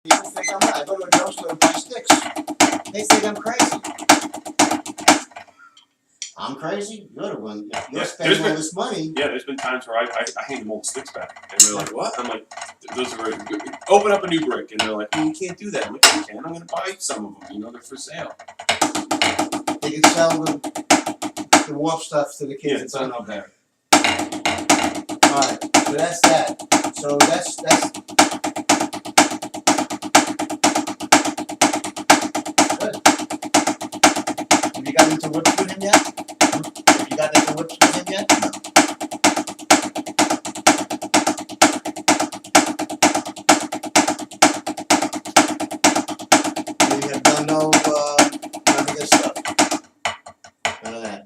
People think I'm right. I go to a drugstore and buy sticks. They think I'm crazy. I'm crazy? You're the one. You're spending all this money. Yeah, there's been times where I hand them all the sticks back. And they're like, what? I'm like, those are open up a new brick. And they're like, well, you can't do that. I'm like, you can. I'm going to buy some of them. You know, they're for sale. They can sell the warp stuff to the kids that don't know better. Alright, so that's that. So that's good. Have you got into whips with him yet? Have you got into whips with him yet? No. You have done none of this stuff. None of that.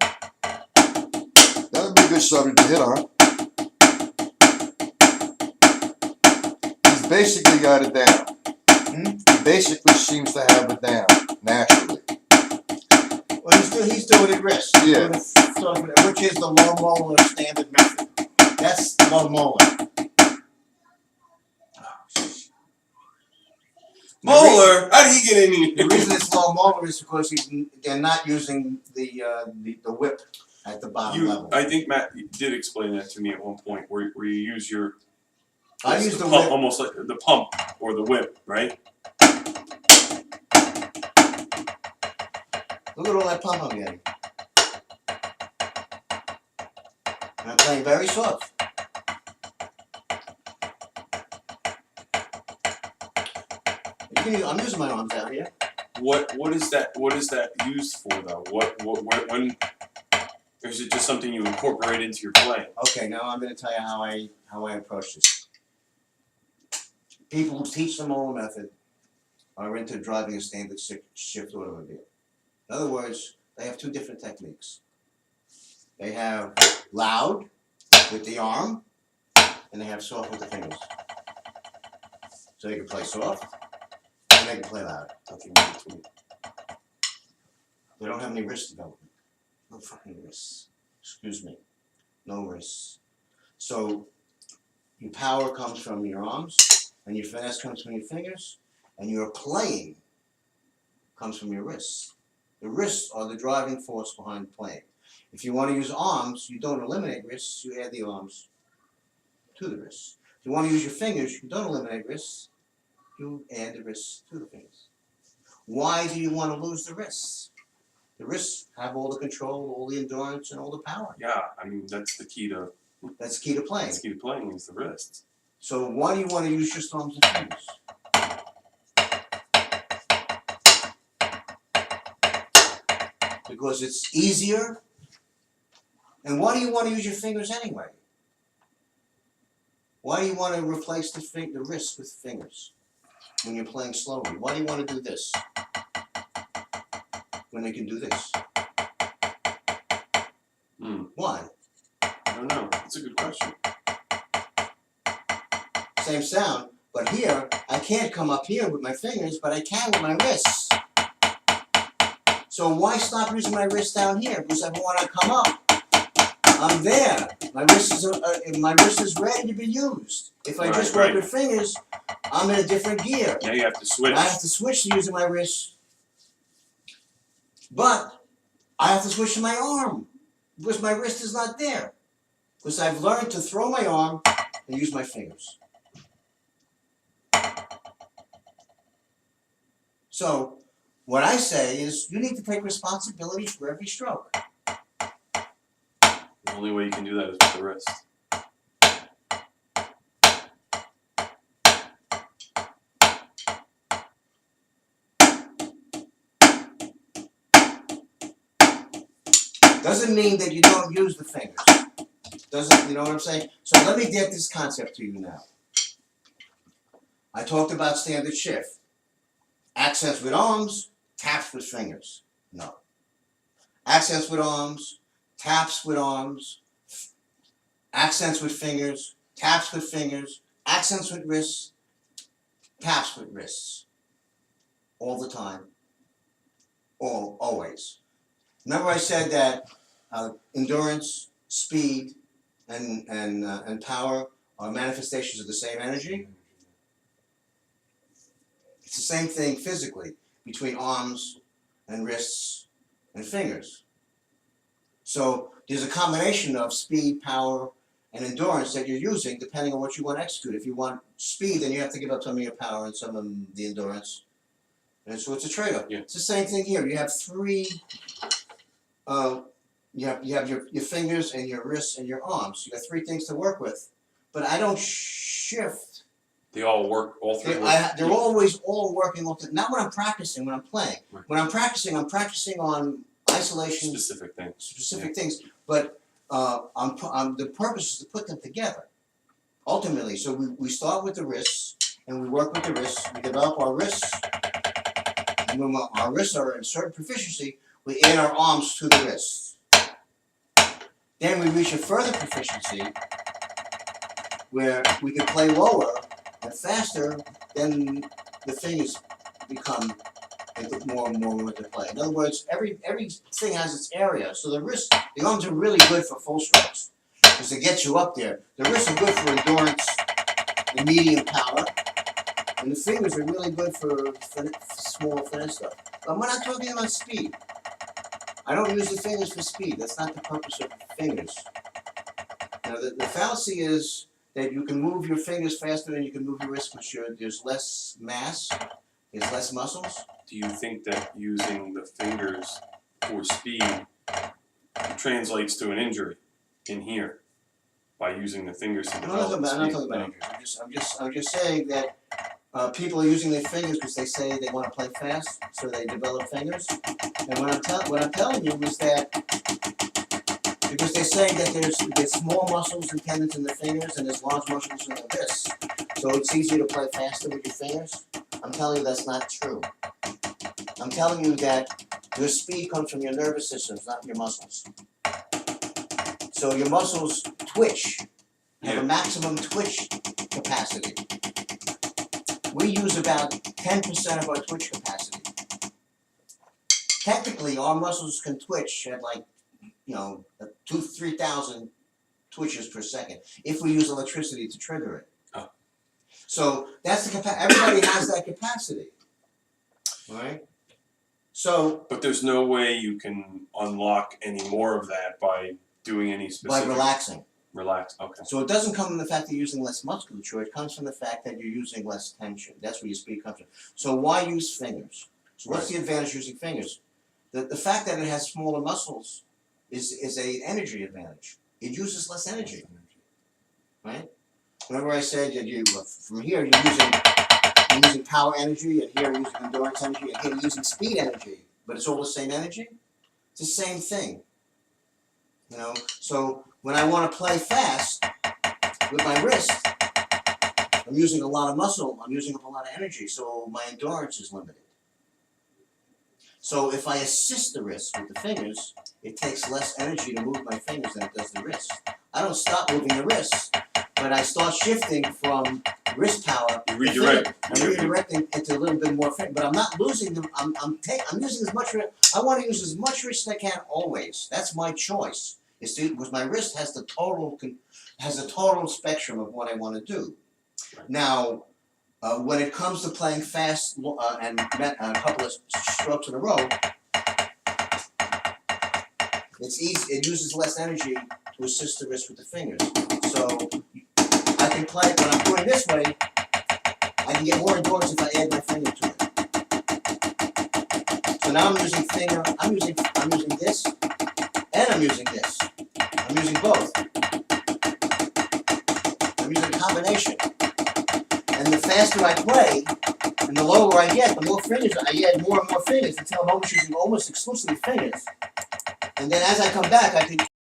That would be a good subject to hit on. He's basically got it down. He basically seems to have it down naturally. Well, he's doing it wrist. Yeah. Which is the low molar standard method. That's low molar. Molar? How did he get in here? The reason it's low molar is because they're not using the whip at the bottom level. I think Matt did explain that to me at one point, where you use your. I use the pump, whip almost like the pump or the whip, right? Look at all that pump I'm getting. And I'm playing very soft. I'm using my arms out here. What is that? What is that used for though? When? Or is it just something you incorporate into your play? Okay, now I'm going to tell you how I approach this. People who teach the molar method are into driving a standard shift automobile. In other words, they have two different techniques. They have loud with the arm, and they have soft with the fingers. So they can play soft, and they can play loud. Nothing in between. They don't have any wrist development. No fucking wrists. Excuse me. No wrists. So your power comes from your arms, and your finesse comes from your fingers, and your playing comes from your wrists. The wrists are the driving force behind playing. If you want to use arms, you don't eliminate wrists, you add the arms to the wrists. If you want to use your fingers, you don't eliminate wrists, you add the wrists to the fingers. Why do you want to lose the wrists? The wrists have all the control, all the endurance, and all the power. Yeah, I mean, that's the key to... That's the key to playing. That's the key to playing is the wrists. So why do you want to use just arms and fingers? Because it's easier. And why do you want to use your fingers anyway? Why do you want to replace the wrist with fingers when you're playing slowly? Why do you want to do this when they can do this? Why? I don't know. That's a good question. Same sound, but here, I can't come up here with my fingers, but I can with my wrists. So why stop using my wrist down here? Because I want to come up. I'm there. My wrist is ready to be used. If I just work with fingers, I'm in a different gear. Now you have to switch. I have to switch to using my wrist. But I have to switch to my arm because my wrist is not there. Because I've learned to throw my arm and use my fingers. So what I say is you need to take responsibility for every stroke. The only way you can do that is with the wrist. Doesn't mean that you don't use the fingers. Doesn't, you know what I'm saying? So let me get this concept to you now. I talked about standard shift. Accents with arms, taps with fingers. No. Accents with arms, taps with arms, accents with fingers, taps with fingers, accents with wrists, taps with wrists. All the time. Always. Remember I said that endurance, speed, and power are manifestations of the same energy? It's the same thing physically between arms and wrists and fingers. So there's a combination of speed, power, and endurance that you're using depending on what you want to execute. If you want speed, then you have to give up some of your power and some of the endurance. And so it's a trade-off. Yeah. It's the same thing here. You have three. You have your fingers and your wrists and your arms. You got three things to work with, but I don't shift. They all work. All three. They're always all working. Not when I'm practicing. When I'm playing. Right. When I'm practicing on isolation, Specific things. But the purpose is to put them together. Ultimately, so we start with the wrists and we work with the wrists. We develop our wrists, and when our wrists are in certain proficiency, we add our arms to the wrists. Then we reach a further proficiency where we can play lower and faster. Then the fingers become more and more to play. In other words, everything has its area. So the arms are really good for full strokes because it gets you up there. The wrists are good for endurance and medium power, and the fingers are really good for small finesse stuff. But we're not talking about speed. I don't use the fingers for speed. That's not the purpose of the fingers. Now, the fallacy is that you can move your fingers faster than you can move your wrists because there's less mass, there's less muscles. Do you think that using the fingers for speed translates to an injury in here by using the fingers to I'm develop not speed? talking about injuries. I'm just saying that people are using their fingers because they say they want to play fast, so they develop fingers. And what I'm telling you is that because they're saying that there's small muscles and tendons in the fingers and there's large muscles in the wrists, so it's easier to play faster with your fingers. I'm telling you that's not true. I'm telling you that your speed comes from your nervous systems, not your muscles. So your muscles twitch, have a maximum twitch capacity. We use about 10% of our twitch capacity. Technically, our muscles can twitch at 2,000-3,000 twitches per second if we use electricity to trigger it. Oh. So that's the capacity. Everybody has that capacity, right? So, but there's no way you can unlock any more of that by doing any specific. By relaxing. Relax. Okay. So it doesn't come from the fact that you're using less musculature. It comes from the fact that you're using less tension. That's where your speed comes from. So why use fingers? So what's the advantage of using fingers? The fact that it has smaller muscles is an energy advantage. It uses less energy, right? Remember I said that from here you're using power energy, and here you're using endurance energy, and here you're using speed energy, but it's all the same energy. It's the same thing, you know. So when I want to play fast with my wrist, I'm using a lot of muscle. I'm using up a lot of energy, so my endurance is limited. So if I assist the wrist with the fingers, it takes less energy to move my fingers than it does the wrist. I don't stop moving the wrist, but I start shifting from wrist power. You redirect. I'm redirecting into a little bit more finger, but I'm not losing them. I'm using as much wrist. I want to use as much wrist as I can always. That's my choice. Because my wrist has the total spectrum of what I want to do. Now, when it comes to playing fast and a couple of strokes in a row, it's easy. It uses less energy to assist the wrist with the fingers. So I can play when I'm doing this way. I can get more endurance if I add my finger to it. So now I'm using finger. I'm using this, and I'm using this. I'm using both. I'm using a combination. And the faster I play, and the lower I get, the more fingers I add more and more fingers until I'm almost using almost exclusively fingers. And then as I come back, I can